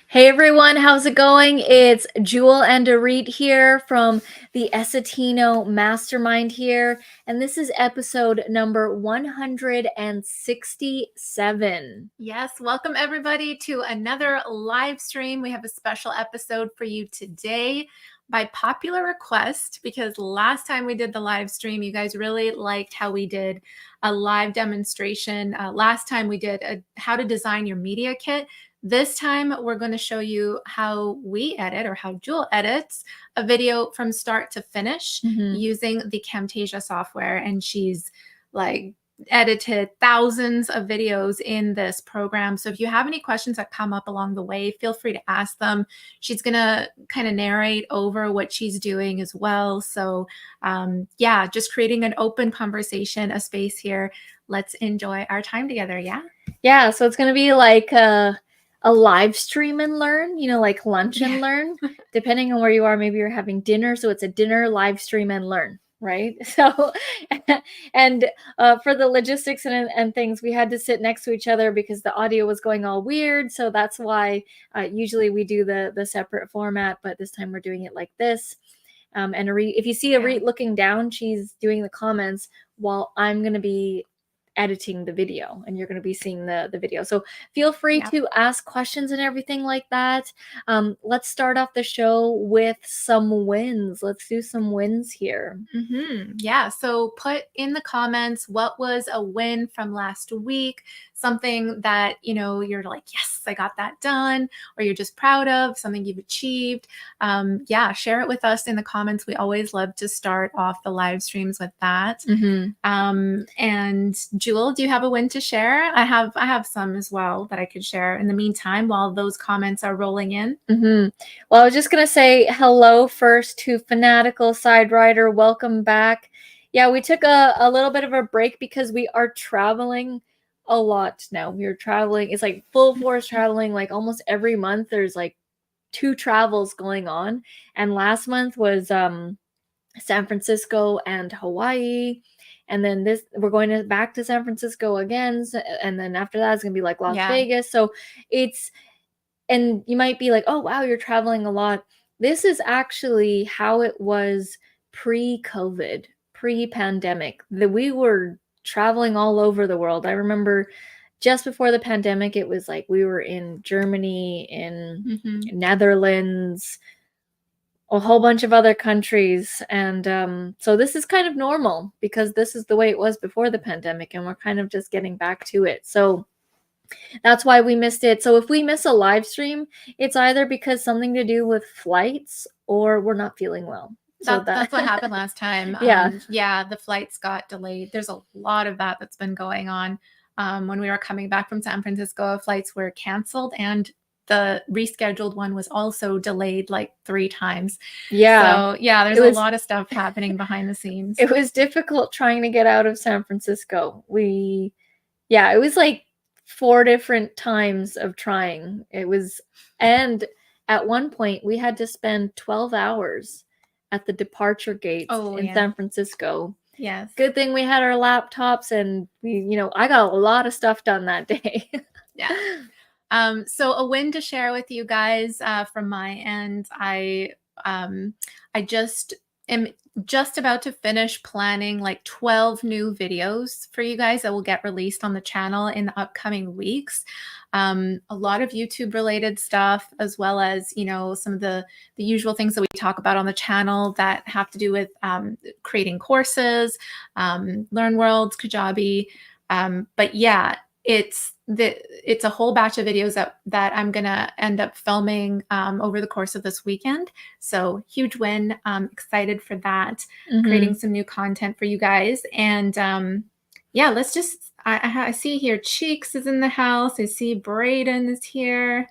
Hey everyone, how's it going? It's Jewel and Auret here from the Essetino Mastermind here, and this is episode number 167. Yes, welcome everybody to another live stream. We have a special episode for you today by popular request because last time we did the live stream, you guys really liked how we did a live demonstration. Last time we did how to design your media kit. This time we're going to show you how we edit or how Jewel edits a video from start to finish using the Camtasia software. And she's like edited thousands of videos in this program. So if you have any questions that come up along the way, feel free to ask them. She's going to kind of narrate over what she's doing as well. So yeah, just creating an open conversation, a space here. Let's enjoy our time together. Yeah. Yeah, so it's going to be like a live stream and learn, like lunch and learn, depending on where you are. Maybe you're having dinner. So it's a dinner, live stream and learn. Right. So, and for the logistics and things, we had to sit next to each other because the audio was going all weird. So that's why usually we do the separate format, but this time we're doing it like this. And if you see Auret looking down, she's doing the comments while I'm going to be editing the video and you're going to be seeing the video. So feel free to ask questions and everything like that. Let's start off the show with some wins. Let's do some wins here. Yeah. So put in the comments, what was a win from last week? Something that, you're like, yes, I got that done, or you're just proud of something you've achieved. Yeah. Share it with us in the comments. We always love to start off the live streams with that. And Jewel, do you have a win to share? I have some as well that I could share in the meantime while those comments are rolling in. Well, I was just going to say hello first to Fanatical Side Rider. Welcome back. Yeah, we took a little bit of a break because we are traveling a lot now. We're traveling. It's like full force traveling. Like almost every month there's like 2 travels going on. And last month was San Francisco and Hawaii. And then we're going back to San Francisco again. And then after that, it's going to be like Las Vegas. So and you might be like, oh, wow, you're traveling a lot. This is actually how it was pre-COVID, pre-pandemic. We were traveling all over the world. I remember just before the pandemic, it was like we were in Germany, in Netherlands, a whole bunch of other countries. And so this is kind of normal because this is the way it was before the pandemic, and we're kind of just getting back to it. So that's why we missed it. So if we miss a live stream, it's either because something to do with flights or we're not feeling well. So that's what happened last time. Yeah, the flights got delayed. There's a lot of that's been going on. When we were coming back from San Francisco, flights were canceled and the rescheduled one was also delayed like 3 times. Yeah. So yeah, there's a lot of stuff happening behind the scenes. It was difficult trying to get out of San Francisco. It was like 4 different times of trying. And at one point we had to spend 12 hours at the departure gates in San Francisco. Yes. Good thing we had our laptops and I got a lot of stuff done that day. Yeah. So a win to share with you guys from my end. I just am just about to finish planning like 12 new videos for you guys that will get released on the channel in the upcoming weeks. A lot of YouTube related stuff, as well as, some of the usual things that we talk about on the channel that have to do with creating courses, Learn Worlds, Kajabi. But yeah, it's a whole batch of videos that I'm going to end up filming over the course of this weekend. So huge win. Excited for that, creating some new content for you guys. And yeah, let's just, I see here Cheeks is in the house. I see Brayden is here.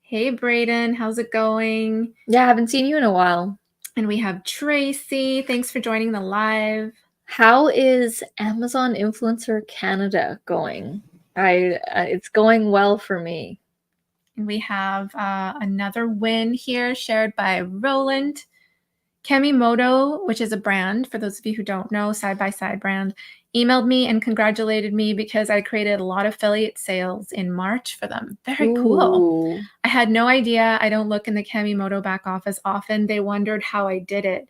Hey, Brayden, how's it going? Yeah, I haven't seen you in a while. And we have Tracy. Thanks for joining the live. How is Amazon Influencer Canada going? It's going well for me. And we have another win here shared by Roland. Kemimoto, which is a brand, for those of you who don't know, side-by-side brand, emailed me and congratulated me because I created a lot of affiliate sales in March for them. Very cool. Ooh. I had no idea. I don't look in the Camimoto back office often. They wondered how I did it.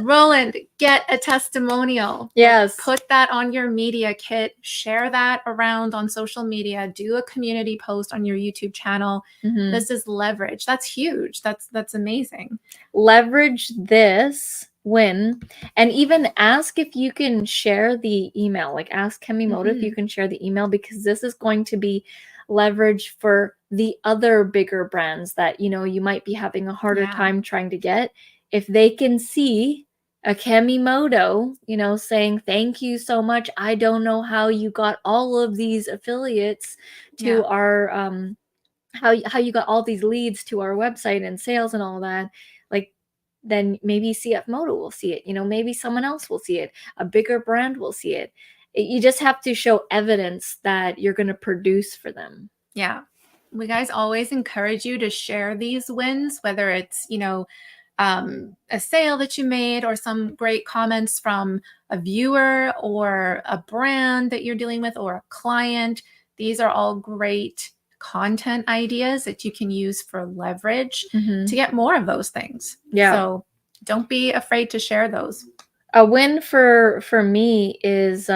Roland, get a testimonial. Yes. Put that on your media kit. Share that around on social media. Do a community post on your YouTube channel. This is leverage. That's huge. That's amazing. Leverage this win and even ask if you can share the email. Like ask Camimoto if you can share the email, because this is going to be leverage for the other bigger brands that, you know, you might be having a harder time trying to get. If they can see a Camimoto, you know, saying, thank you so much. I don't know how you got all of these affiliates to our, how you got all these leads to our website and sales and all that, like, then maybe CF Moto will see it. You know, maybe someone else will see it. A bigger brand will see it. You just have to show evidence that you're going to produce for them. Yeah. We guys always encourage you to share these wins, whether it's, you know, a sale that you made or some great comments from a viewer or a brand that you're dealing with or a client. These are all great content ideas that you can use for leverage to get more of those things. Yeah. So don't be afraid to share those. A win for me is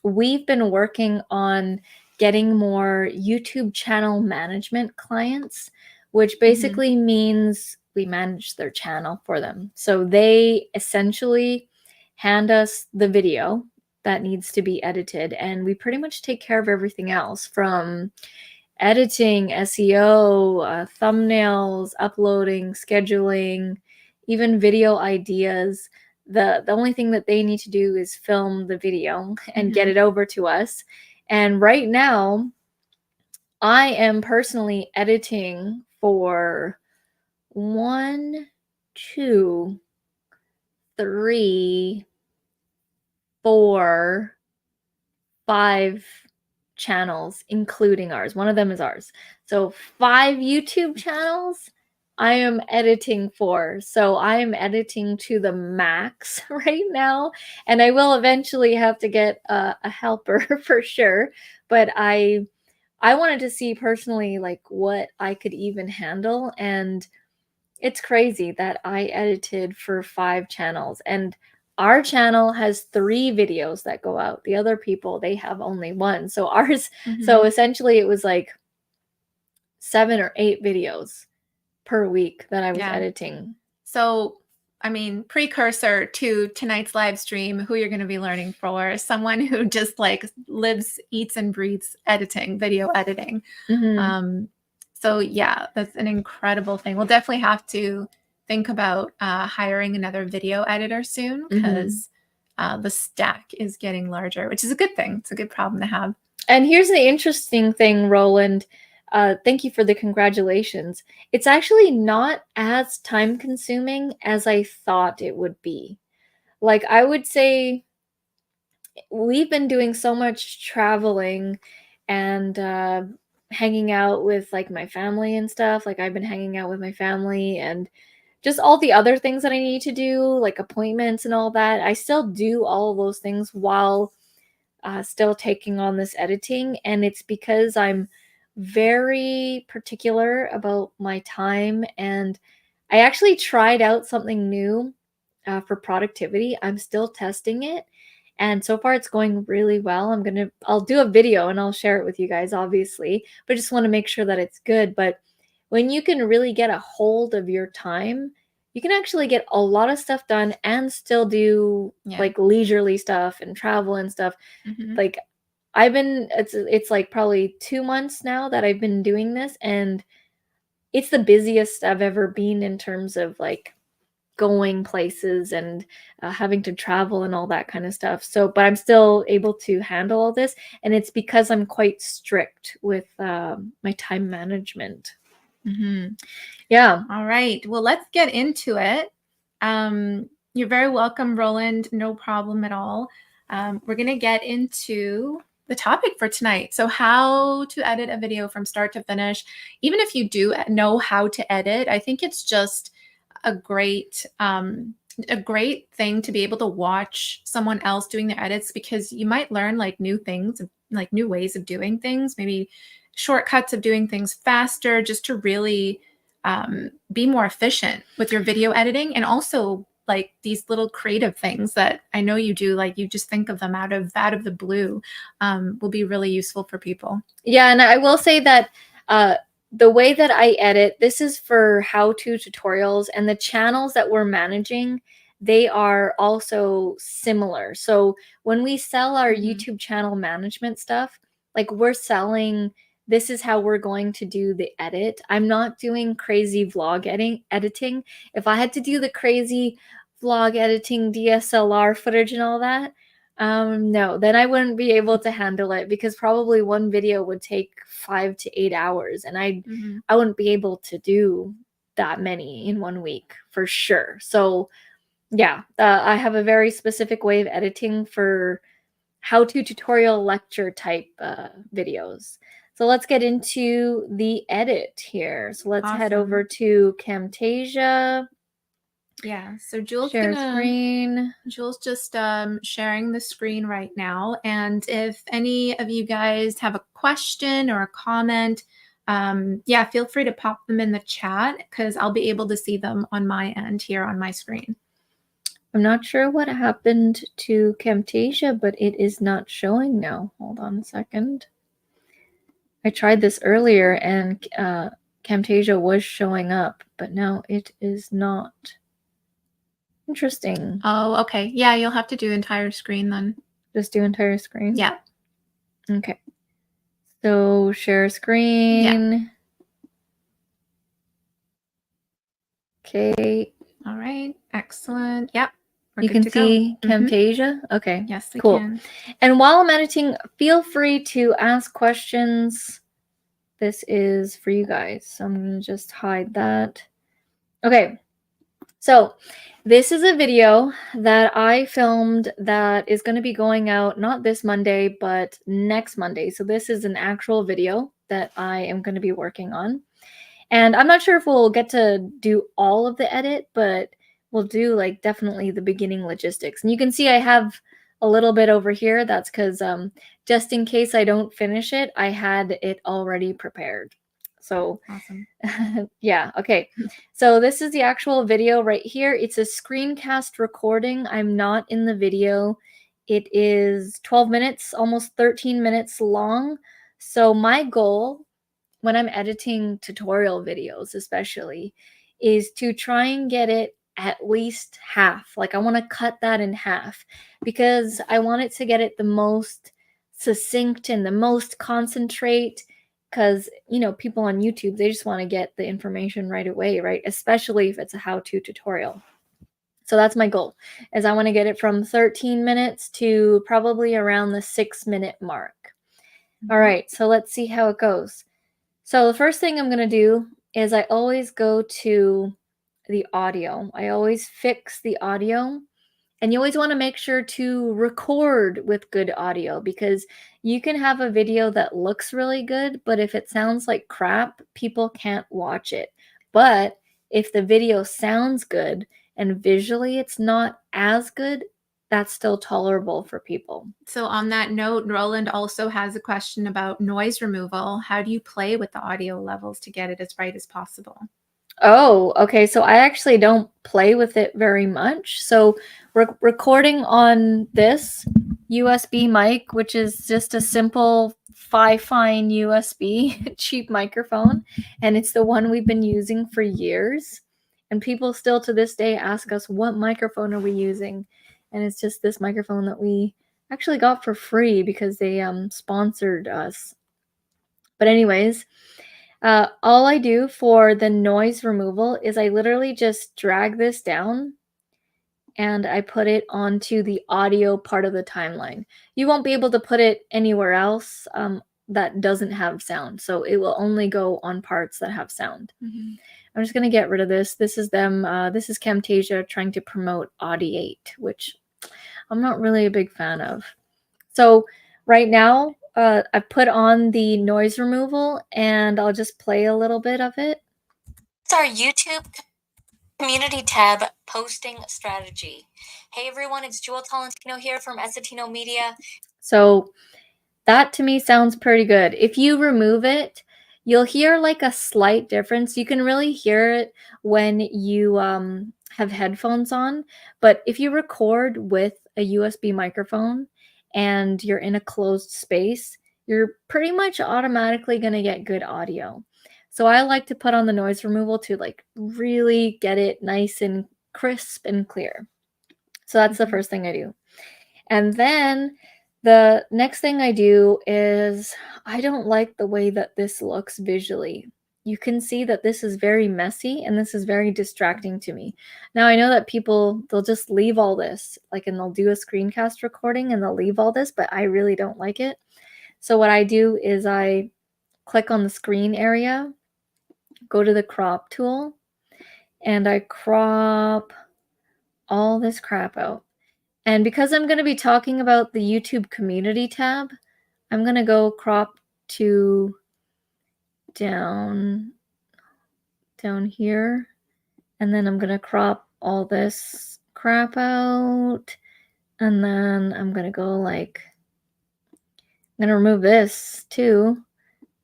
we've been working on getting more YouTube channel management clients, which basically means we manage their channel for them. So they essentially hand us the video that needs to be edited, and we pretty much take care of everything else, from editing, SEO, thumbnails, uploading, scheduling, even video ideas. The only thing that they need to do is film the video and get it over to us. And right now, I am personally editing for 1, 2, 3, 4, 5 channels, including ours. One of them is ours. So 5 YouTube channels I am editing for. So I am editing to the max right now, and I will eventually have to get a helper for sure. But I wanted to see personally like what I could even handle, and it's crazy that I edited for 5 channels, and our channel has 3 videos that go out. The other people, they have only 1. So ours, so essentially it was like 7 or 8 videos per week that I was editing. So, I mean, precursor to tonight's live stream, who you're going to be learning for, someone who just like lives, eats, and breathes editing, video editing. So yeah, that's an incredible thing. We'll definitely have to think about hiring another video editor soon, because the stack is getting larger, which is a good thing. It's a good problem to have. And here's the interesting thing, Roland. Thank you for the congratulations. It's actually not as time consuming as I thought it would be. Like, I would say we've been doing so much traveling and hanging out with like my family and stuff. Like, I've been hanging out with my family and just all the other things that I need to do, like appointments and all that. I still do all of those things while still taking on this editing. And it's because I'm very particular about my time. And I actually tried out something new for productivity. I'm still testing it. And so far it's going really well. I'll do a video and I'll share it with you guys, obviously, but I just want to make sure that it's good. But when you can really get a hold of your time, you can actually get a lot of stuff done and still do like leisurely stuff and travel and stuff. Like, it's like probably 2 months now that I've been doing this, and it's the busiest I've ever been in terms of like going places and having to travel and all that kind of stuff. So, but I'm still able to handle all this, and it's because I'm quite strict with my time management. Yeah. All right. Well, let's get into it. You're very welcome, Roland. No problem at all. We're going to get into the topic for tonight. So how to edit a video from start to finish. Even if you do know how to edit, I think it's just a great a great thing to be able to watch someone else doing their edits, because you might learn like new things, like new ways of doing things, maybe shortcuts of doing things faster, just to really be more efficient with your video editing. And also like these little creative things that I know you do, like you just think of them out of the blue, will be really useful for people. Yeah, and I will say that the way that I edit, this is for how-to tutorials, and the channels that we're managing, they are also similar. So when we sell our YouTube channel management stuff, like we're selling, this is how we're going to do the edit. I'm not doing crazy vlog editing. If I had to do the crazy vlog editing, DSLR footage and all that, no, then I wouldn't be able to handle it, because probably one video would take 5 to 8 hours, and I wouldn't be able to do that many in 1 week for sure. So yeah, I have a very specific way of editing for how-to tutorial lecture type videos. So let's get into the edit here. So let's head over to Camtasia. Yeah, so Jewel's Share screen. Jewel's just sharing the screen right now. And if any of you guys have a question or a comment, yeah, feel free to pop them in the chat, because I'll be able to see them on my end here on my screen. I'm not sure what happened to Camtasia, but it is not showing now. Hold on a second. I tried this earlier and Camtasia was showing up, but now it is not. Interesting. Oh, okay. Yeah, you'll have to do entire screen then. Just do entire screen? Yeah. Okay. So share screen. Yeah. Okay. All right. Excellent. Yep. You can see Camtasia? Okay. Yes, we cool. can. And while I'm editing, feel free to ask questions. This is for you guys. So I'm going to just hide that. Okay. So this is a video that I filmed that is going to be going out not this Monday, but next Monday. So this is an actual video that I am going to be working on. And I'm not sure if we'll get to do all of the edit, but we'll do like definitely the beginning logistics. And you can see I have a little bit over here. That's because just in case I don't finish it, I had it already prepared. So awesome. Yeah, okay. So this is the actual video right here. It's a screencast recording. I'm not in the video. It is 12 minutes, almost 13 minutes long. So my goal when I'm editing tutorial videos especially is to try and get it at least half. Like I want to cut that in half, because I want it to get it the most succinct and the most concentrate, because you know, people on YouTube, they just want to get the information right away, right? Especially if it's a how-to tutorial. So that's my goal, is I want to get it from 13 minutes to probably around the 6-minute mark. All right, so let's see how it goes. So the first thing I'm going to do is I always go to the audio. I always fix the audio. And you always want to make sure to record with good audio, because you can have a video that looks really good, but if it sounds like crap, people can't watch it. But if the video sounds good and visually it's not as good, that's still tolerable for people. So on that note, Roland also has a question about noise removal. How do you play with the audio levels to get it as right as possible? Oh, okay. So I actually don't play with it very much. So recording on this USB mic, which is just a simple fine USB cheap microphone, and it's the one we've been using for years. And people still to this day ask us, what microphone are we using? And it's just this microphone that we actually got for free because they sponsored us. But anyways, all I do for the noise removal is I literally just drag this down and I put it onto the audio part of the timeline. You won't be able to put it anywhere else that doesn't have sound. So it will only go on parts that have sound. I'm just going to get rid of this. This is them. This is Camtasia trying to promote Audiate, which I'm not really a big fan of. So right now, I put on the noise removal and I'll just play a little bit of it. It's our YouTube. Community tab, posting strategy. Hey everyone, it's Jewel Tolentino here from Essetino Media. So that to me sounds pretty good. If you remove it, you'll hear like a slight difference. You can really hear it when you have headphones on. But if you record with a USB microphone and you're in a closed space, you're pretty much automatically going to get good audio. So I like to put on the noise removal to like really get it nice and crisp and clear. So that's the first thing I do. And then the next thing I do is I don't like the way that this looks visually. You can see that this is very messy and this is very distracting to me. Now I know that people, they'll just leave all this, like, and they'll do a screencast recording and they'll leave all this, but I really don't like it. So what I do is I click on the screen area, go to the crop tool, and I crop all this crap out. And because I'm going to be talking about the YouTube community tab, I'm going to go crop to down here. And then I'm going to crop all this crap out. And then I'm going to go like, I'm going to remove this too.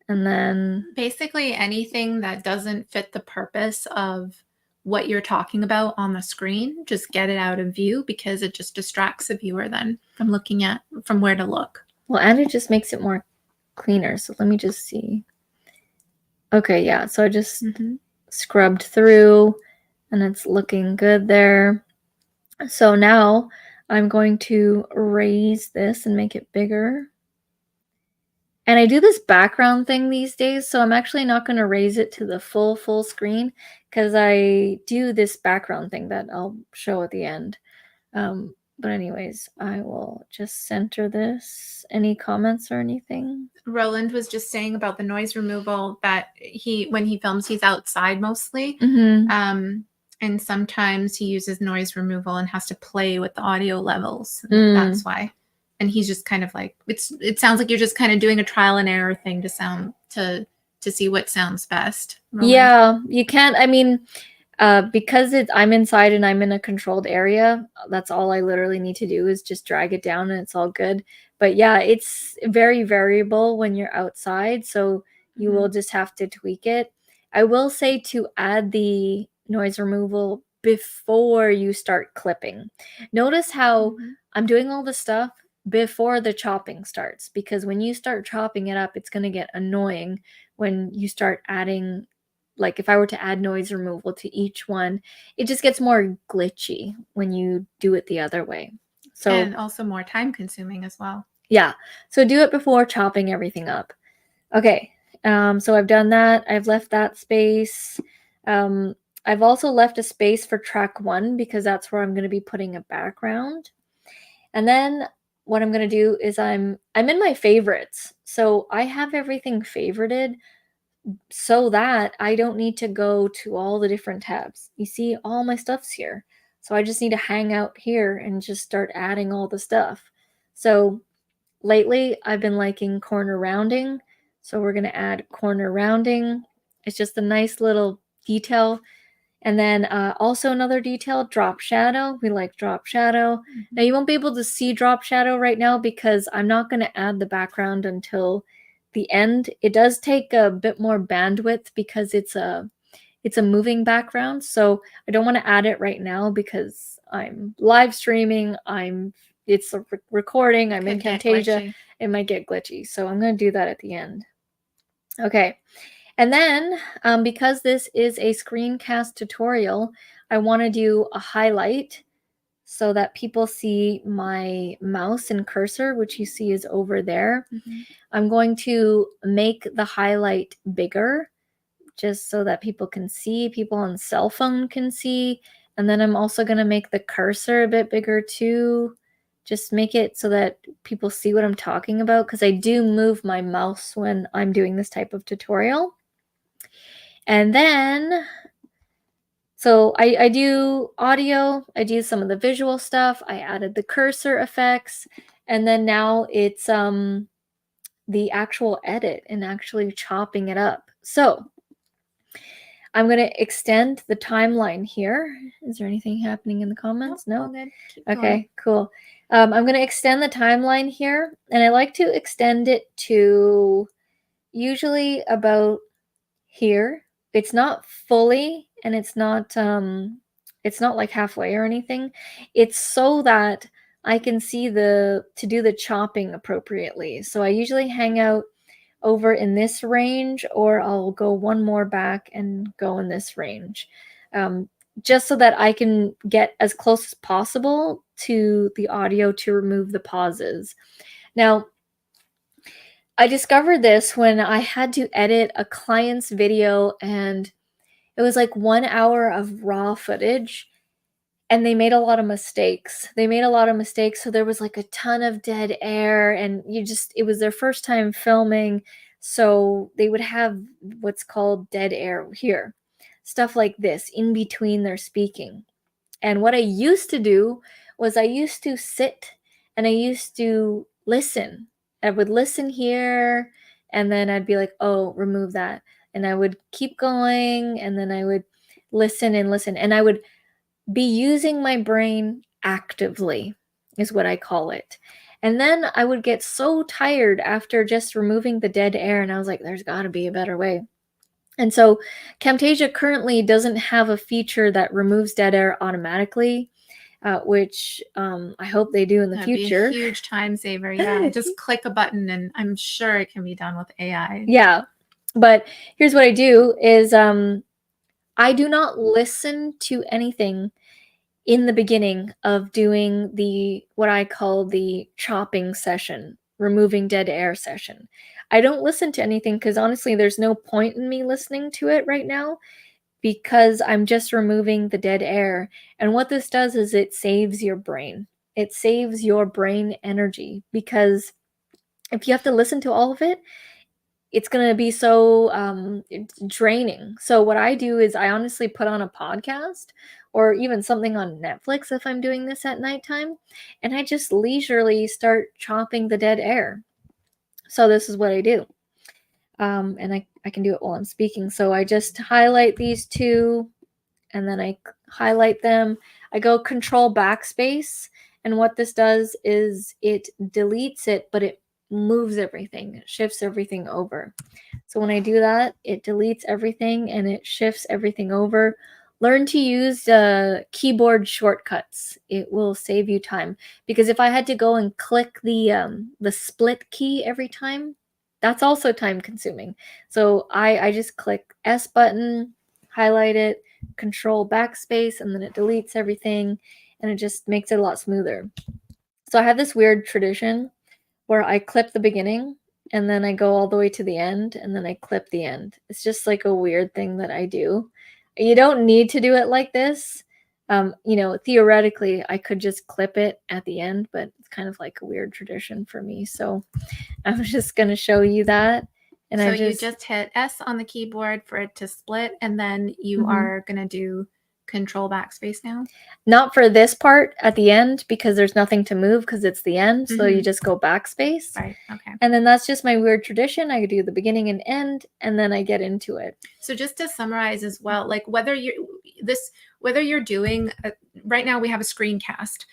And then basically anything that doesn't fit the purpose of what you're talking about on the screen, just get it out of view because it just distracts the viewer then from looking at from where to look. Well, and it just makes it more cleaner. So let me just see. Okay, yeah. So I just scrubbed through and it's looking good there. So now I'm going to raise this and make it bigger. And I do this background thing these days, so I'm actually not going to raise it to the full screen because I do this background thing that I'll show at the end. But anyways, I will just center this. Any comments or anything? Roland was just saying about the noise removal that when he films, he's outside mostly. And sometimes he uses noise removal and has to play with the audio levels. That's why. And he's just kind of like, it sounds like you're just kind of doing a trial and error thing to see what sounds best. Roland. Yeah, you can't, I mean, because I'm inside and I'm in a controlled area, that's all I literally need to do is just drag it down and it's all good. But yeah, it's very variable when you're outside, so you will just have to tweak it. I will say to add the noise removal before you start clipping. Notice how I'm doing all the stuff before the chopping starts, because when you start chopping it up, it's going to get annoying when you start adding, like if I were to add noise removal to each one, it just gets more glitchy when you do it the other way. So, and also more time consuming as well. Yeah. So do it before chopping everything up. Okay. So I've done that. I've left that space. I've also left a space for track 1 because that's where I'm going to be putting a background. And then what I'm going to do is I'm in my favorites. So I have everything favorited so that I don't need to go to all the different tabs. You see, all my stuff's here. So I just need to hang out here and just start adding all the stuff. So lately, I've been liking corner rounding. So we're going to add corner rounding. It's just a nice little detail. And then also another detail, drop shadow. We like drop shadow. Now you won't be able to see drop shadow right now because I'm not going to add the background until the end. It does take a bit more bandwidth because it's a moving background. So I don't want to add it right now because I'm live streaming. It's a recording. I'm in Camtasia. It might get glitchy. So I'm going to do that at the end. Okay. And then, because this is a screencast tutorial, I want to do a highlight so that people see my mouse and cursor, which you see is over there. I'm going to make the highlight bigger just so that people can see, people on cell phone can see. And then I'm also going to make the cursor a bit bigger too. Just make it so that people see what I'm talking about, because I do move my mouse when I'm doing this type of tutorial. And then, so I do audio, I do some of the visual stuff, I added the cursor effects, and then now it's the actual edit and actually chopping it up. So I'm going to extend the timeline here. Is there anything happening in the comments? Nope, No? all good. Keep Okay, going. cool. I'm going to extend the timeline here, and I like to extend it to usually about here. It's not fully, and it's not like halfway or anything. It's so that I can see to do the chopping appropriately. So I usually hang out over in this range, or I'll go one more back and go in this range, just so that I can get as close as possible to the audio to remove the pauses. Now, I discovered this when I had to edit a client's video, and it was like 1 hour of raw footage, and they made a lot of mistakes. So there was like a ton of dead air, and it was their first time filming, so they would have what's called dead air here. Stuff like this in between their speaking. And what I used to do was I used to sit and I used to listen. I would listen here, and then I'd be like, "Oh, remove that." And I would keep going, and then I would listen and listen, and I would be using my brain actively, is what I call it. And then I would get so tired after just removing the dead air, and I was like, there's got to be a better way. And so Camtasia currently doesn't have a feature that removes dead air automatically, which I hope they do in the That'd future. be a huge time saver. Yeah, just click a button, and I'm sure it can be done with AI. Yeah, but here's what I do is I do not listen to anything in the beginning of doing what I call the chopping session, removing dead air session. I don't listen to anything because honestly, there's no point in me listening to it right now, because I'm just removing the dead air. And what this does is it saves your brain. It saves your brain energy, because if you have to listen to all of it, it's going to be so draining. So what I do is I honestly put on a podcast or even something on Netflix if I'm doing this at nighttime, and I just leisurely start chopping the dead air. So this is what I do. And I can do it while I'm speaking. So I just highlight these two, and then I highlight them. I go Control Backspace, and what this does is it deletes it, but it moves everything, it shifts everything over. So when I do that, it deletes everything and it shifts everything over. Learn to use keyboard shortcuts. It will save you time, because if I had to go and click the split key every time, that's also time consuming. So I just click S button, highlight it, Control Backspace, and then it deletes everything, and it just makes it a lot smoother. So I have this weird tradition where I clip the beginning, and then I go all the way to the end, and then I clip the end. It's just like a weird thing that I do. You don't need to do it like this. Theoretically, I could just clip it at the end, but it's kind of like a weird tradition for me. So I'm just going to show you that. And so you just hit S on the keyboard for it to split, and then you are going to do Control Backspace now? Not for this part at the end, because there's nothing to move because it's the end. So you just go Backspace. Right. Okay. And then that's just my weird tradition. I do the beginning and end, and then I get into it. So just to summarize as well, like whether you're doing right now, we have a screencast.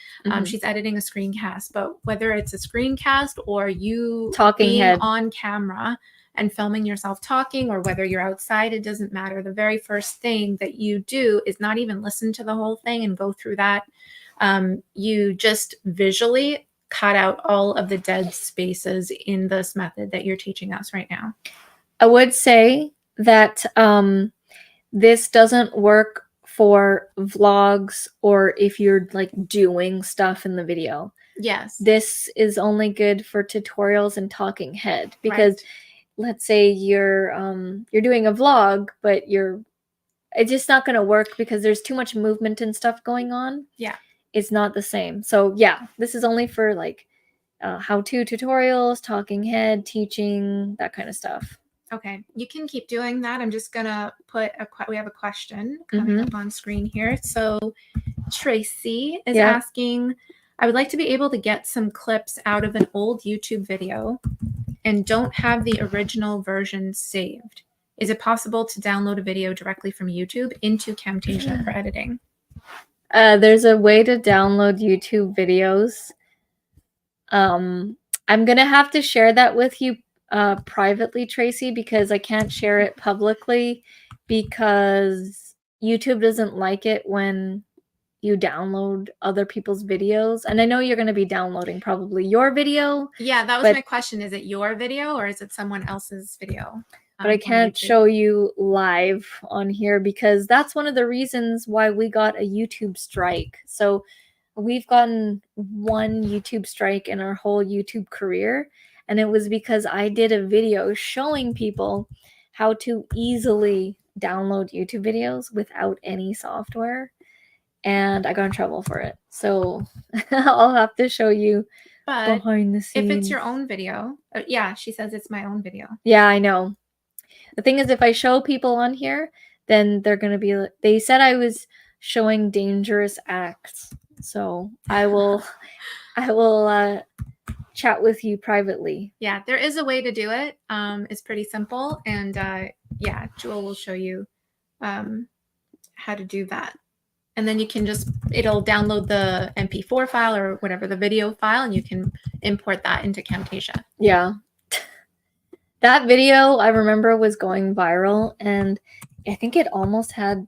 She's editing a screencast, but whether it's a screencast or you being on camera and filming yourself talking, or whether you're outside, it doesn't matter. The very first thing that you do is not even listen to the whole thing and go through that. You just visually cut out all of the dead spaces in this method that you're teaching us right now. I would say that this doesn't work for vlogs or if you're like doing stuff in the video. Yes. This is only good for tutorials and talking head, because let's say you're doing a vlog, but it's just not going to work because there's too much movement and stuff going on. Yeah. It's not the same. So yeah, this is only for like how-to tutorials, talking head, teaching, that kind of stuff. Okay, you can keep doing that. I'm just gonna put we have a question coming up on screen here. So Tracy is asking, I would like to be able to get some clips out of an old YouTube video and don't have the original version saved. Is it possible to download a video directly from YouTube into Camtasia for editing? There's a way to download YouTube videos. I'm gonna have to share that with you privately, Tracy, because I can't share it publicly because YouTube doesn't like it when you download other people's videos. And I know you're going to be downloading probably your video. Yeah, that was my question. Is it your video or is it someone else's video? But I can't show you live on here because that's one of the reasons why we got a YouTube strike. So we've gotten one YouTube strike in our whole YouTube career. And it was because I did a video showing people how to easily download YouTube videos without any software. And I got in trouble for it. So I'll have to show you behind the scenes. If it's your own video, yeah, she says it's my own video. Yeah, I know. The thing is, if I show people on here, then they're going to be, they said I was showing dangerous acts. So I will chat with you privately. Yeah, there is a way to do it. It's pretty simple. And yeah, Jewel will show you how to do that. And then you can it'll download the MP4 file or whatever, the video file, and you can import that into Camtasia. Yeah. That video, I remember, was going viral, and I think it was our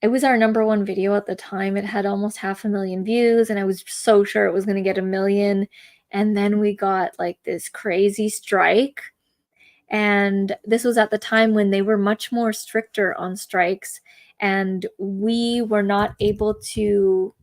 #1 video at the time. It had almost 500,000 views, and I was so sure it was going to get 1 million. And then we got like this crazy strike. And this was at the time when they were much more stricter on strikes, and we were not able to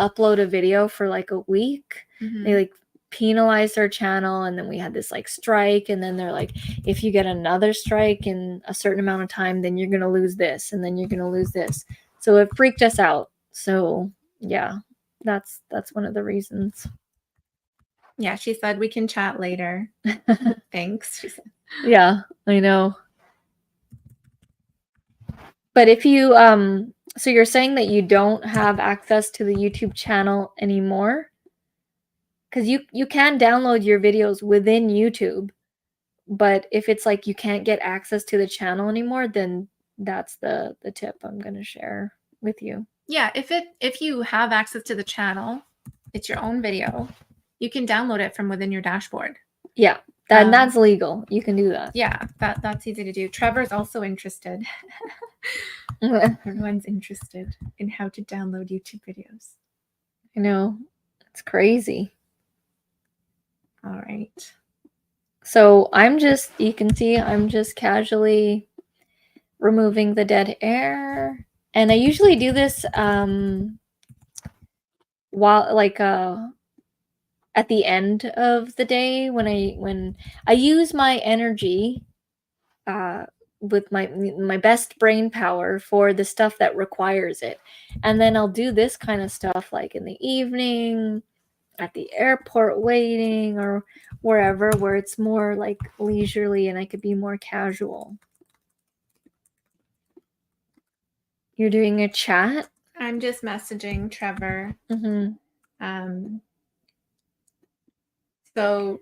upload a video for like a week. Mm-hmm. They like penalized our channel, and then we had this like strike, and then they're like, if you get another strike in a certain amount of time, then you're gonna lose this, and then you're gonna lose this. So it freaked us out. So yeah, that's one of the reasons. Yeah, she said we can chat later. Thanks, she said. Yeah, I know. But if you so you're saying that you don't have access to the YouTube channel anymore? Because you can download your videos within YouTube, but if it's like you can't get access to the channel anymore, then that's the tip I'm going to share with you. Yeah, if you have access to the channel, it's your own video, you can download it from within your dashboard. Yeah, that's legal. You can do that. Yeah, that's easy to do. Trevor's also interested. Everyone's interested in how to download YouTube videos. I know. It's crazy. All right. So you can see I'm just casually removing the dead air. And I usually do this while like at the end of the day when I use my energy with my best brain power for the stuff that requires it. And then I'll do this kind of stuff like in the evening, at the airport waiting, or wherever where it's more like leisurely and I could be more casual. You're doing a chat? I'm just messaging Trevor. Mm-hmm. So,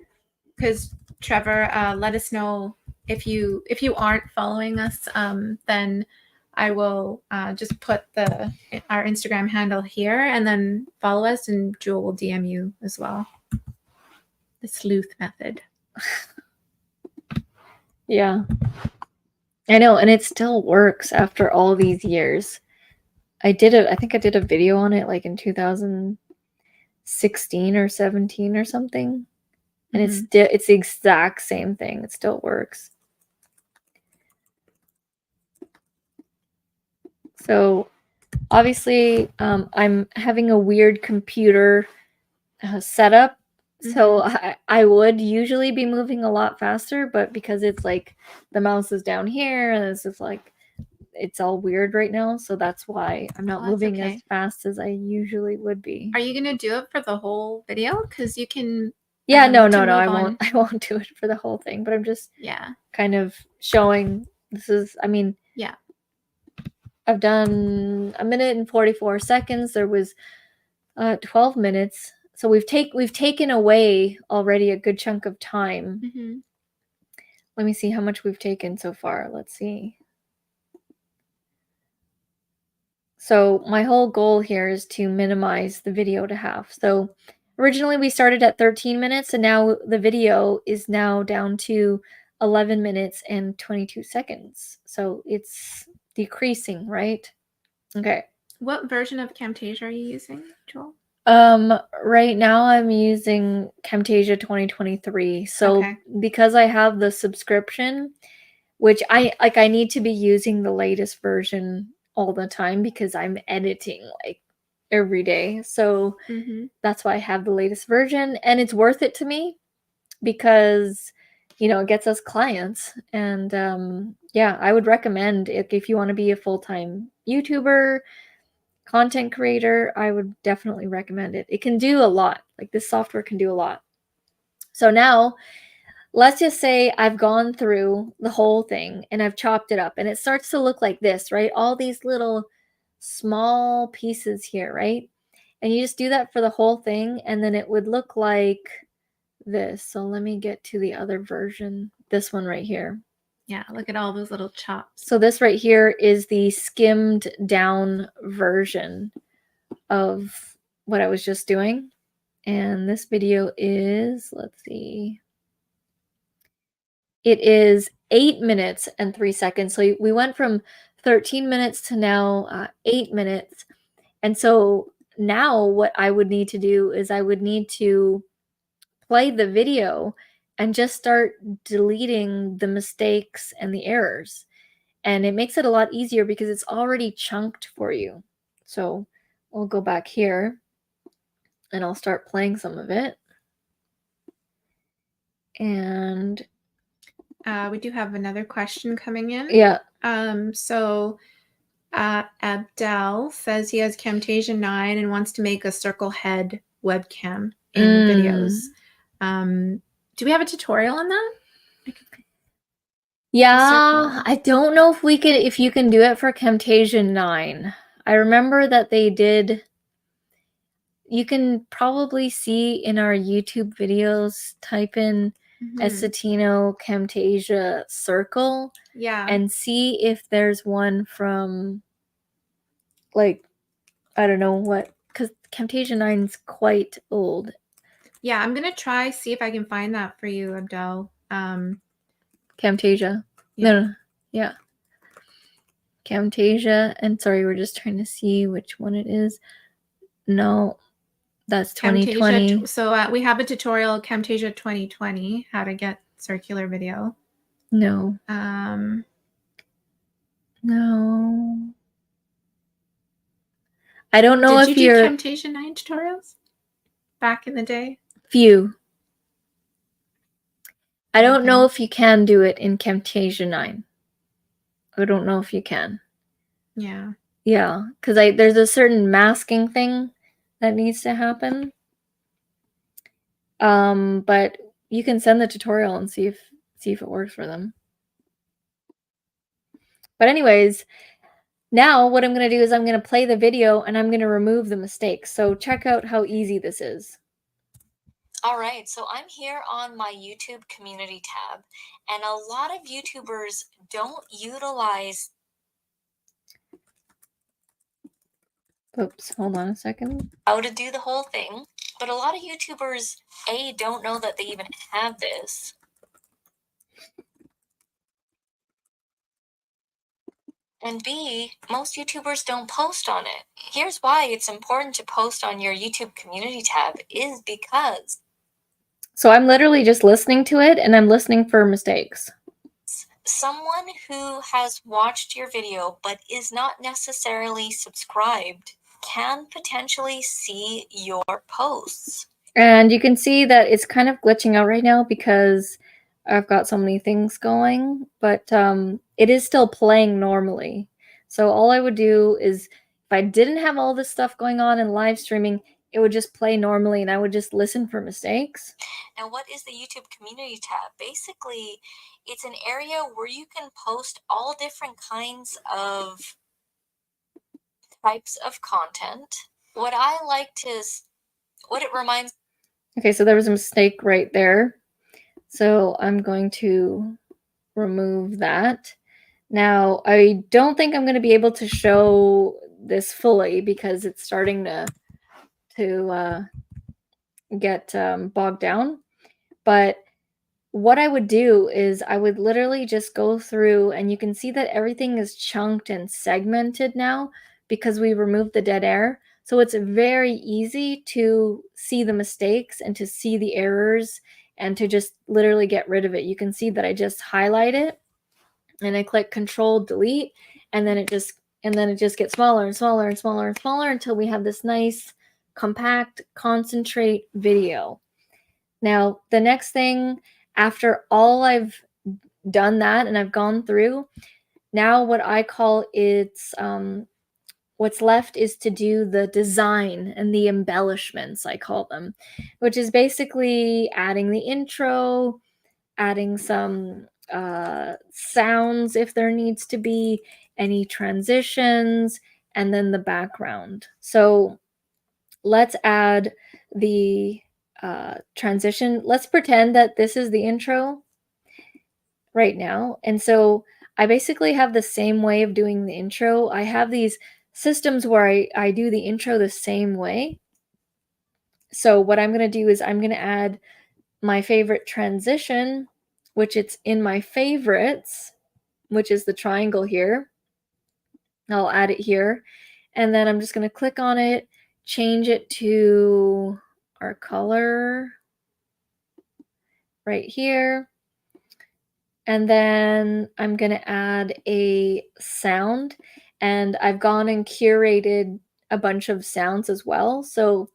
because Trevor, let us know if you aren't following us. Then I will just put our Instagram handle here, and then follow us, and Jewel will DM you as well. The sleuth method. Yeah, I know, and it still works after all these years. I think I did a video on it like in 2016 or 17 or something. And it's the exact same thing. It still works. So obviously, I'm having a weird computer setup. So I would usually be moving a lot faster, but because it's like the mouse is down here and it's just like it's all weird right now, so that's why I'm not moving as fast as I usually would be. Are you gonna do it for the whole video? Because you can. Yeah, no, I won't. I won't do it for the whole thing, but I'm just kind of showing. Yeah. I've done 1 minute and 44 seconds. There was 12 minutes. So we've taken away already a good chunk of time. Let me see how much we've taken so far. Let's see. So my whole goal here is to minimize the video to half. So originally we started at 13 minutes and now the video is now down to 11 minutes and 22 seconds. So it's decreasing, right? Okay. What version of Camtasia are you using, Joel? Right now I'm using Camtasia 2023. So Okay. because I have the subscription, which I need to be using the latest version all the time because I'm editing like every day. So that's why I have the latest version, and it's worth it to me because it gets us clients. And yeah, I would recommend it if you want to be a full-time YouTuber, content creator. I would definitely recommend it. It can do a lot. Like, this software can do a lot. So now let's just say I've gone through the whole thing and I've chopped it up and it starts to look like this, right? All these little small pieces here, right? And you just do that for the whole thing and then it would look like this. So let me get to the other version, this one right here. Yeah, look at all those little chops. So this right here is the skimmed down version of what I was just doing. And this video is, let's see, it is 8 minutes and 3 seconds. So we went from 13 minutes to now 8 minutes. And so now what I would need to do is I would need to play the video and just start deleting the mistakes and the errors. And it makes it a lot easier because it's already chunked for you. So we'll go back here and I'll start playing some of it. And we do have another question coming in. yeah. So Abdel says he has Camtasia 9 and wants to make a circle head webcam in videos. Do we have a tutorial on that? Yeah, I don't know if you can do it for Camtasia 9. I remember that they did. You can probably see in our YouTube videos, type in Essetino Camtasia circle. Yeah. And see if there's one from, like, I don't know what, because Camtasia 9's quite old. Yeah, I'm going to try, see if I can find that for you, Abdel. Camtasia. Yeah. No. Yeah. Camtasia. And sorry, we're just trying to see which one it is. No, that's 2020. Camtasia, so we have a tutorial, Camtasia 2020, how to get circular video. No. No. I don't know if you're... Did you do Camtasia 9 tutorials back in the day? Few. I don't know if you can do it in Camtasia 9. I don't know if you can. Yeah. Yeah, because there's a certain masking thing that needs to happen. But you can send the tutorial and see if it works for them. But anyways, now what I'm going to do is I'm going to play the video and I'm going to remove the mistakes. So check out how easy this is. All right, so I'm here on my YouTube community tab, and a lot of YouTubers don't utilize... Oops, hold on a second. How to do the whole thing, but a lot of YouTubers, A, don't know that they even have this. And B, most YouTubers don't post on it. Here's why it's important to post on your YouTube community tab is because... So I'm literally just listening to it and I'm listening for mistakes. Someone who has watched your video but is not necessarily subscribed can potentially see your posts. And you can see that it's kind of glitching out right now because I've got so many things going, but it is still playing normally. So all I would do is, if I didn't have all this stuff going on in live streaming, it would just play normally and I would just listen for mistakes. Now, what is the YouTube community tab? Basically, it's an area where you can post all different kinds of types of content. What it reminds... Okay, so there was a mistake right there. So I'm going to remove that. Now, I don't think I'm going to be able to show this fully because it's starting to get bogged down. But what I would do is I would literally just go through, and you can see that everything is chunked and segmented now because we removed the dead air. So it's very easy to see the mistakes and to see the errors and to just literally get rid of it. You can see that I just highlight it and I click Control Delete, and then it just gets smaller and smaller and smaller and smaller until we have this nice compact concentrate video. Now, the next thing, after all I've done that and I've gone through, now what I call it's what's left is to do the design and the embellishments, I call them, which is basically adding the intro, adding some sounds if there needs to be, any transitions, and then the background. So let's add the transition. Let's pretend that this is the intro right now. And so I basically have the same way of doing the intro. I have these systems where I do the intro the same way. So what I'm going to do is I'm going to add my favorite transition, which it's in my favorites, which is the triangle here. I'll add it here. And then I'm just going to click on it, change it to our color right here. And then I'm going to add a sound, and I've gone and curated a bunch of sounds as well. So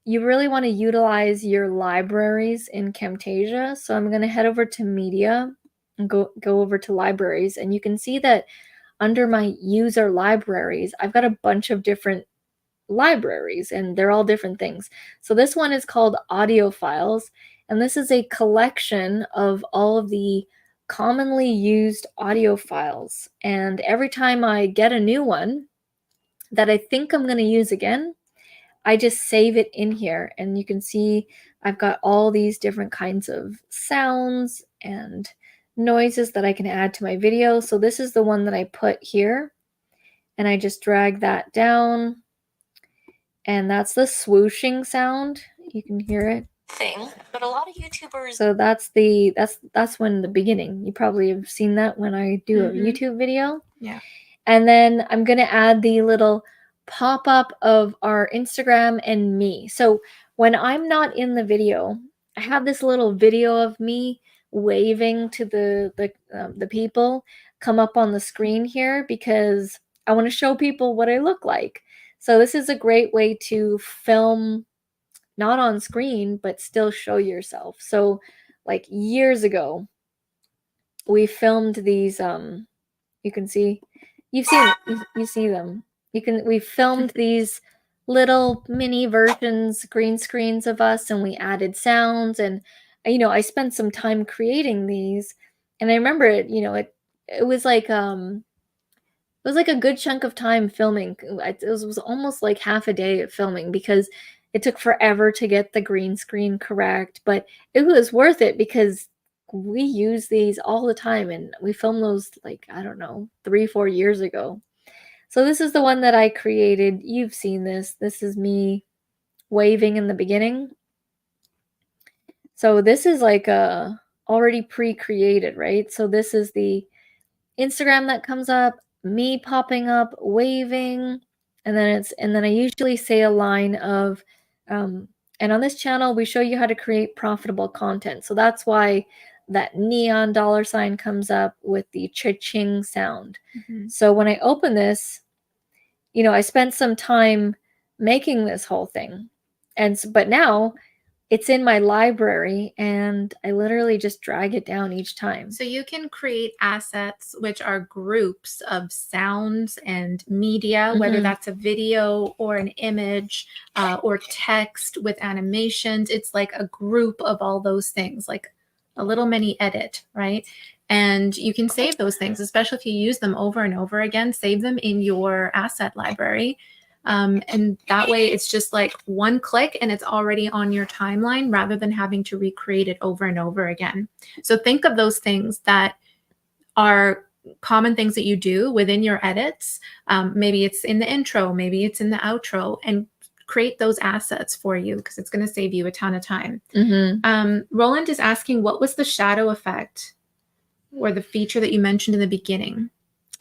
you really want to utilize your libraries in Camtasia. So I'm going to head over to Media and go over to Libraries, and you can see that under my user libraries, I've got a bunch of different libraries, and they're all different things. So this one is called Audio Files, and this is a collection of all of the commonly used audio files. And every time I get a new one that I think I'm going to use again, I just save it in here, and you can see I've got all these different kinds of sounds and noises that I can add to my video. So this is the one that I put here, and I just drag that down, and that's the swooshing sound. You can hear it. But a lot of YouTubers. So that's when the beginning. You probably have seen that when I do a YouTube video. Yeah. And then I'm going to add the little pop-up of our Instagram and me. So when I'm not in the video, I have this little video of me waving to the people come up on the screen here because I want to show people what I look like. So this is a great way to film not on screen, but still show yourself. So like years ago, we filmed these, you can see, you see them. We filmed these little mini versions, green screens of us, and we added sounds, and I spent some time creating these, and I remember it was like a good chunk of time filming. It was almost like half a day of filming because it took forever to get the green screen correct, but it was worth it because we use these all the time, and we filmed those like, I don't know, 3-4 years ago. So this is the one that I created. You've seen this. This is me waving in the beginning. So this is like already pre-created, right? So this is the Instagram that comes up, me popping up, waving, and then I usually say a line of, and on this channel we show you how to create profitable content. So that's why that neon dollar sign comes up with the cha-ching sound. So when I open this, I spent some time making this whole thing, but now it's in my library, and I literally just drag it down each time. So you can create assets, which are groups of sounds and media, whether that's a video or an image or text with animations. It's like a group of all those things, like a little mini edit, right? And you can save those things, especially if you use them over and over again. Save them in your asset library. And that way it's just like one click and it's already on your timeline rather than having to recreate it over and over again. So think of those things that are common things that you do within your edits. Maybe it's in the intro, maybe it's in the outro, and create those assets for you because it's going to save you a ton of time. Roland is asking, what was the shadow effect or the feature that you mentioned in the beginning?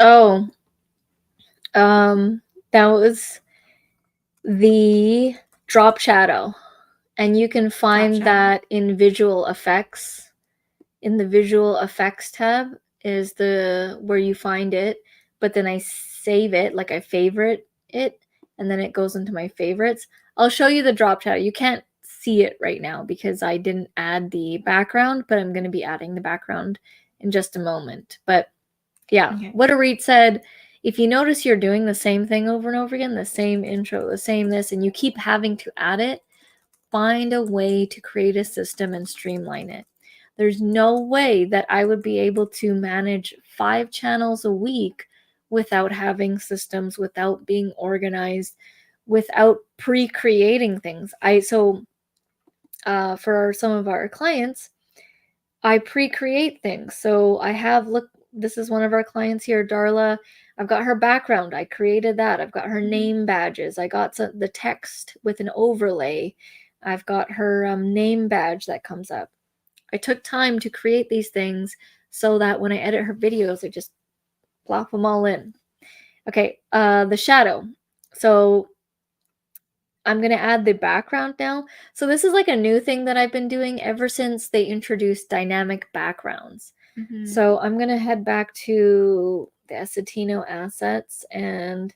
Oh, that was the drop shadow. And you can find that in visual effects. In the visual effects tab is where you find it, but then I save it, like I favorite it, and then it goes into my favorites. I'll show you the drop shadow. You can't see it right now because I didn't add the background, but I'm going to be adding the background in just a moment. But yeah, what Auret said, if you notice you're doing the same thing over and over again, the same intro, the same this, and you keep having to add it, find a way to create a system and streamline it. There's no way that I would be able to manage 5 channels a week without having systems, without being organized, without pre-creating things. For some of our clients, I pre-create things. So I have, look, this is one of our clients here, Darla. I've got her background. I created that. I've got her name badges. I got the text with an overlay. I've got her name badge that comes up. I took time to create these things so that when I edit her videos, I just plop them all in. Okay, the shadow. So I'm going to add the background now. So this is like a new thing that I've been doing ever since they introduced dynamic backgrounds. So I'm going to head back to the Essetino assets and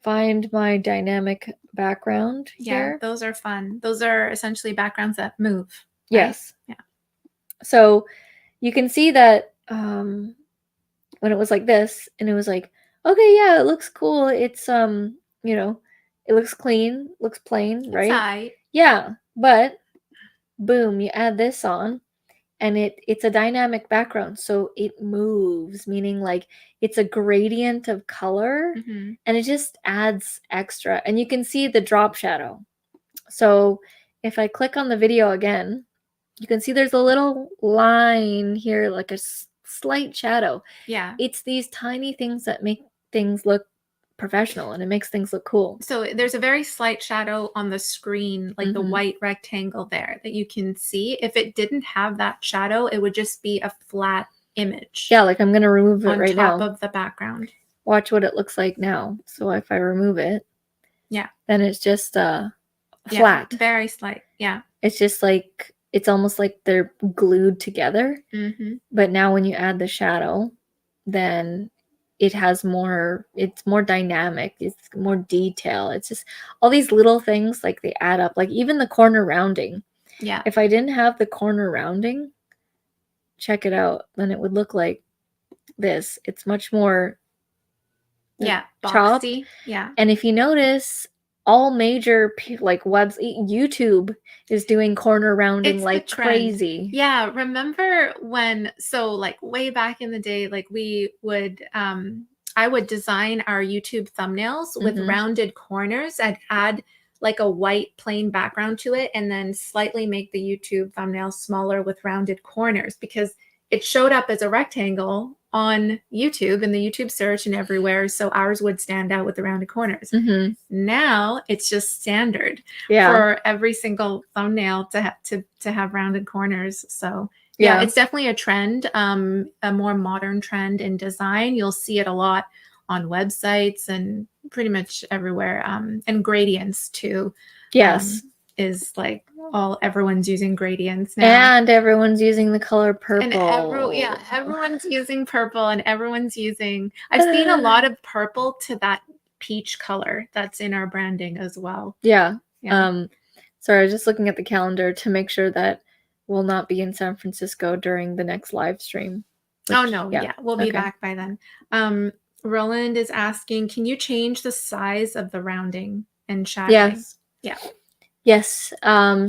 find my dynamic background here. Yeah, those are fun. Those are essentially backgrounds that move. Right? Yes. Yeah. So you can see that when it was like this, and it was like, okay, yeah, it looks cool. It's you know, it looks clean, looks plain, right? Right. Yeah, but boom, you add this on, and it's a dynamic background, so it moves, meaning like it's a gradient of color, and it just adds extra. And you can see the drop shadow. So if I click on the video again, you can see there's a little line here, like a slight shadow. Yeah. It's these tiny things that make things look professional, and it makes things look cool. So there's a very slight shadow on the screen, like the white rectangle there that you can see. If it didn't have that shadow, it would just be a flat image. Yeah, like I'm going to remove it right now. On top of the background. Watch what it looks like now. So if I remove it, yeah, then it's just flat. Yeah, very slight. Yeah. It's just like, it's almost like they're glued together. But now when you add the shadow, then it has more, it's more dynamic, it's more detail. It's just all these little things, like they add up, like even the corner rounding. Yeah. If I didn't have the corner rounding, check it out, then it would look like this. It's much more chopped. Yeah. And if you notice, all major like webs, YouTube is doing corner rounding like crazy. Yeah, remember when, so like way back in the day, like we would I would design our YouTube thumbnails with rounded corners. I'd add like a white plain background to it and then slightly make the YouTube thumbnail smaller with rounded corners because it showed up as a rectangle on YouTube in the YouTube search and everywhere. So ours would stand out with the rounded corners. Now it's just standard for every single thumbnail to have rounded corners. So yeah, it's definitely a trend, a more modern trend in design. You'll see it a lot on websites and pretty much everywhere. And gradients too. Yes. Is like everyone's using gradients now. And everyone's using the color purple. And everyone's using purple and everyone's using, I've seen a lot of purple to that peach color that's in our branding as well. Yeah. Sorry, I was just looking at the calendar to make sure that we'll not be in San Francisco during the next live stream. Oh no, we'll be back by then. Roland is asking, can you change the size of the rounding and shadowing? Yes.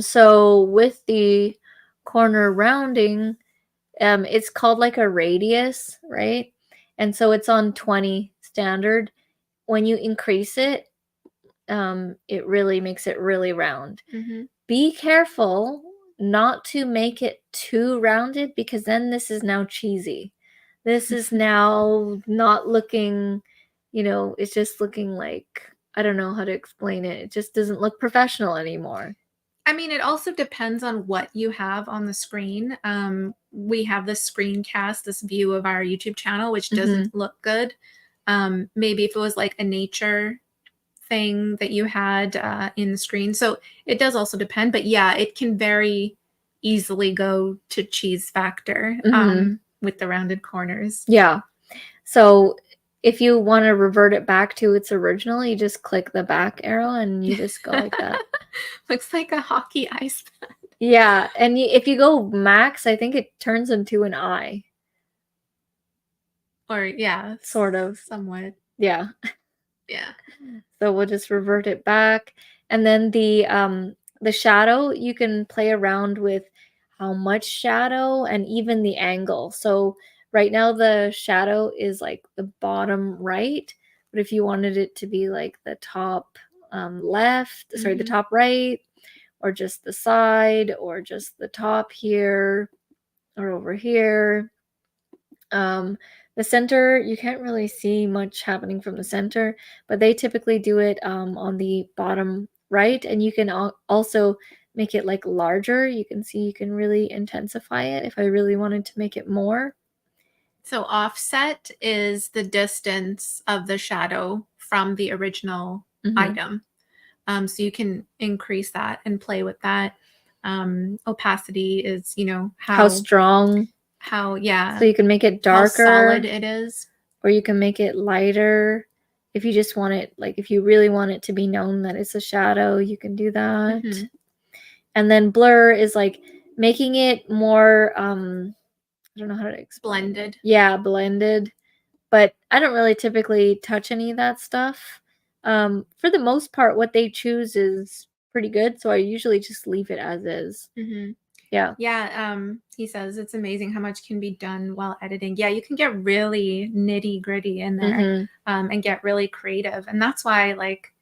So with the corner rounding, it's called like a radius, right? And so it's on 20 standard. When you increase it, it really makes it really round. Be careful not to make it too rounded because then this is now cheesy. This is now not looking, it's just looking like, I don't know how to explain it. It just doesn't look professional anymore. I mean, it also depends on what you have on the screen. We have this screencast, this view of our YouTube channel, which doesn't look good. Maybe if it was like a nature thing that you had in the screen. So it does also depend. But yeah, it can very easily go to cheese factor with the rounded corners. Yeah. So if you want to revert it back to its original, you just click the back arrow and you just go like that. Looks like a hockey ice pad. Yeah, and if you go max, I think it turns into an eye. Or yeah, sort of. somewhat. Yeah. Yeah. So we'll just revert it back. And then the shadow, you can play around with how much shadow and even the angle. So right now the shadow is like the bottom right, but if you wanted it to be like the top left, sorry, the top right, or just the side, or just the top here, or over here. The center, you can't really see much happening from the center, but they typically do it on the bottom right, and you can also make it like larger. You can see you can really intensify it if I really wanted to make it more. So offset is the distance of the shadow from the original item. So you can increase that and play with that. Opacity is, how strong. So you can make it darker. How solid it is. Or you can make it lighter. If you just want it, like if you really want it to be known that it's a shadow, you can do that. And then blur is like making it more, I don't know how to explain. Blended. Yeah, blended. But I don't really typically touch any of that stuff. For the most part, what they choose is pretty good, so I usually just leave it as is. Yeah. Yeah. He says it's amazing how much can be done while editing. Yeah, you can get really nitty gritty in there and get really creative. And that's why, like,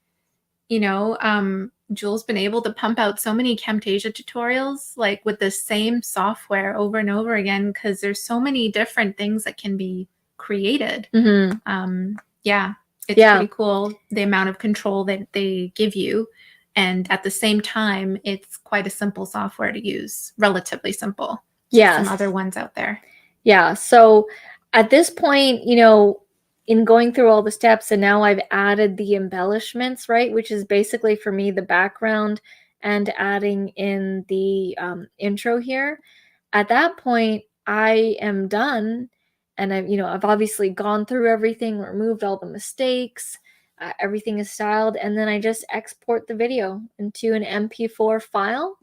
Jewel's been able to pump out so many Camtasia tutorials, like with the same software over and over again, because there's so many different things that can be created. Yeah, it's pretty cool, the amount of control that they give you. And at the same time, it's quite a simple software to use, relatively simple. Yeah. Some other ones out there. Yeah. So at this point, in going through all the steps, and now I've added the embellishments, right? Which is basically for me the background and adding in the intro here. At that point, I am done. And I've obviously gone through everything, removed all the mistakes. Everything is styled, and then I just export the video into an MP4 file,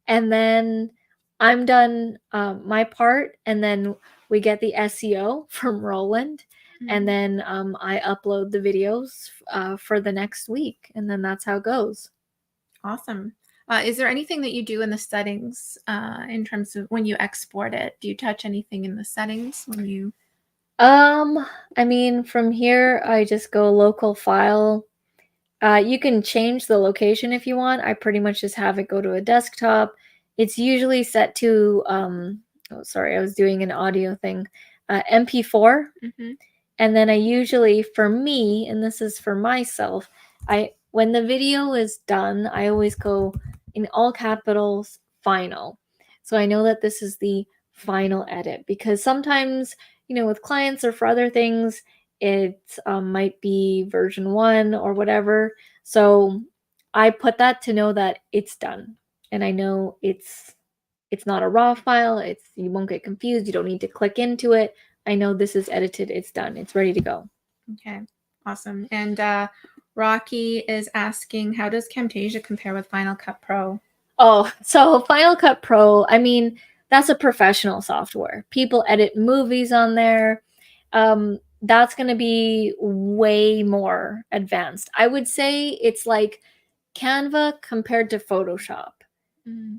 and then I'm done my part, and then we get the SEO from Roland, and then I upload the videos for the next week, and then that's how it goes. Awesome. Is there anything that you do in the settings in terms of when you export it? Do you touch anything in the settings when you... I mean, from here, I just go local file. You can change the location if you want. I pretty much just have it go to a desktop. It's usually set to, oh, sorry, I was doing an audio thing, MP4. And then I usually, for me, and this is for myself, when the video is done, I always go in all capitals, final. So I know that this is the final edit, because sometimes, with clients or for other things, it might be version 1 or whatever. So I put that to know that it's done. And I know it's not a raw file. You won't get confused. You don't need to click into it. I know this is edited. It's done. It's ready to go. Okay, awesome. And Rocky is asking, how does Camtasia compare with Final Cut Pro? Oh, so Final Cut Pro, I mean, that's a professional software. People edit movies on there. That's going to be way more advanced. I would say it's like Canva compared to Photoshop.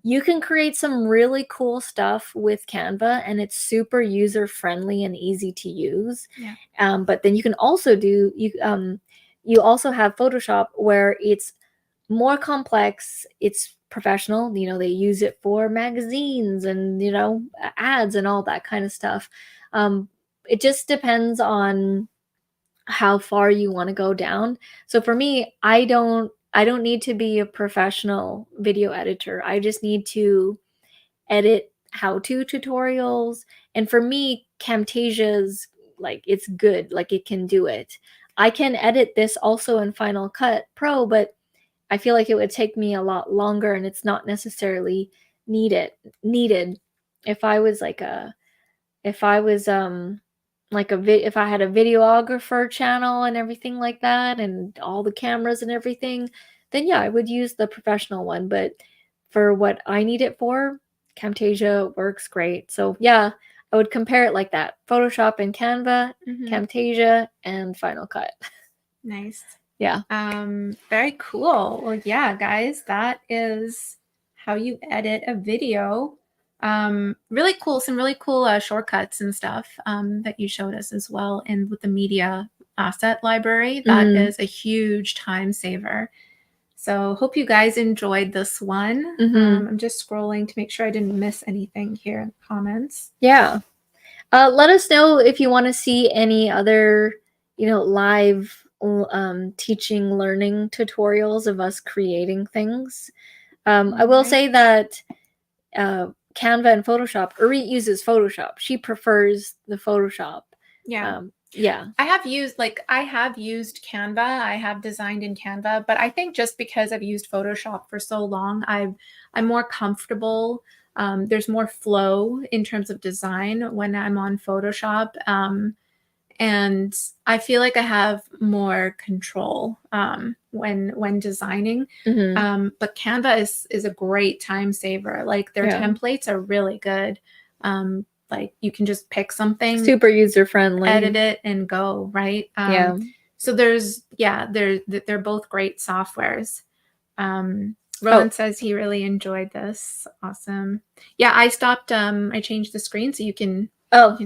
You can create some really cool stuff with Canva, and it's super user friendly and easy to use. But then you can also do you also have Photoshop, where it's more complex. It's professional. They use it for magazines and ads and all that kind of stuff. it just depends on how far you want to go down. So for me, I don't need to be a professional video editor. I just need to edit how-to tutorials. And for me, Camtasia's like, it's good, like it can do it. I can edit this also in Final Cut Pro, but I feel like it would take me a lot longer, and it's not necessarily needed. If I was like a if I was if I had a videographer channel and everything like that, and all the cameras and everything, then yeah, I would use the professional one. But for what I need it for, Camtasia works great. So yeah, I would compare it like that: Photoshop and Canva, Camtasia, and Final Cut. Nice. Yeah. Very cool. Well, yeah, guys, that is how you edit a video. Really cool. Some really cool shortcuts and stuff that you showed us as well. And with the media asset library, that is a huge time saver. So hope you guys enjoyed this one. I'm just scrolling to make sure I didn't miss anything here in the comments. Yeah. Let us know if you want to see any other, live teaching, learning tutorials of us creating things. I will say that Canva and Photoshop, Auret uses Photoshop. She prefers the Photoshop. Yeah. Yeah. I have used Canva. I have designed in Canva, but I think just because I've used Photoshop for so long, I'm more comfortable. There's more flow in terms of design when I'm on Photoshop. And I feel like I have more control when designing. But Canva is a great time saver. Like their templates are really good. Like you can just pick something, super user friendly, edit it, and go, right? Yeah. So they're both great softwares. Roland says he really enjoyed this. Awesome. Yeah, I stopped. I changed the screen so you can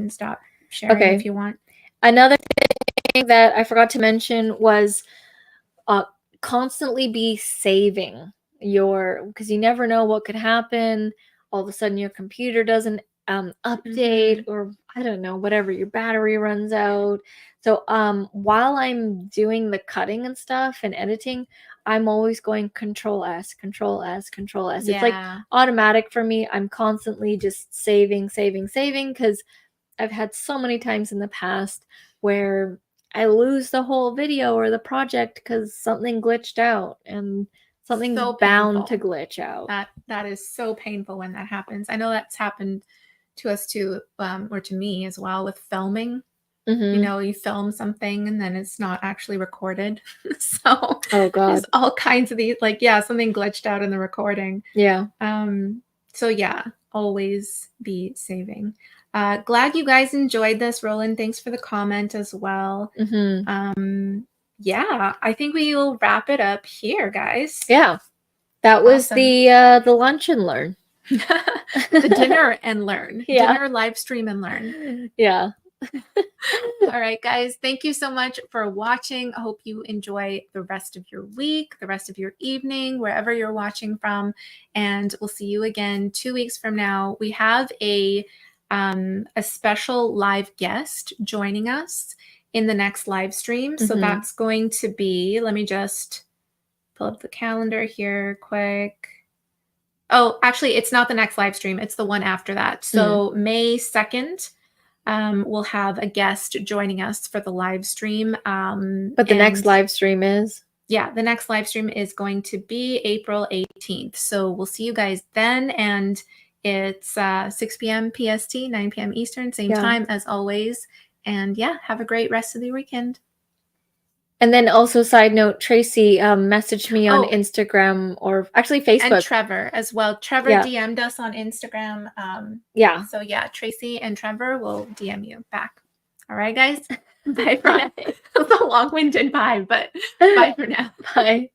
stop sharing if you want. Another thing that I forgot to mention was constantly be saving because you never know what could happen. All of a sudden your computer doesn't update, or I don't know, whatever, your battery runs out. So while I'm doing the cutting and stuff and editing, I'm always going Control S, Control S, Control S. It's like automatic for me. I'm constantly just saving, because I've had so many times in the past where I lose the whole video or the project because something glitched out, and something's bound to glitch out. That is so painful when that happens. I know that's happened to us too, or to me as well with filming. You film something and then it's not actually recorded. So there's all kinds of these, something glitched out in the recording. Yeah. So yeah, always be saving. Glad you guys enjoyed this. Roland, thanks for the comment as well. Yeah, I think we will wrap it up here, guys. Yeah, that was the lunch and learn. The dinner and learn. Dinner, live stream, and learn. Yeah. All right, guys, thank you so much for watching. I hope you enjoy the rest of your week, the rest of your evening, wherever you're watching from, and we'll see you again 2 weeks from now. We have a special live guest joining us in the next live stream. So that's going to be, let me just pull up the calendar here quick. Oh, actually, it's not the next live stream. It's the one after that. So May 2nd, we'll have a guest joining us for the live stream. But the next live stream is? Yeah, the next live stream is going to be April 18th. So we'll see you guys then. And it's 6 p.m. PST, 9 p.m. Eastern, same time as always. And yeah, have a great rest of the weekend. And then also, side note, Tracy messaged me on Instagram, or actually Facebook. And Trevor as well. Trevor DM'd us on Instagram. So yeah, Tracy and Trevor will DM you back. All right, guys. Bye for now. It was a long-winded bye, but bye for now. Bye.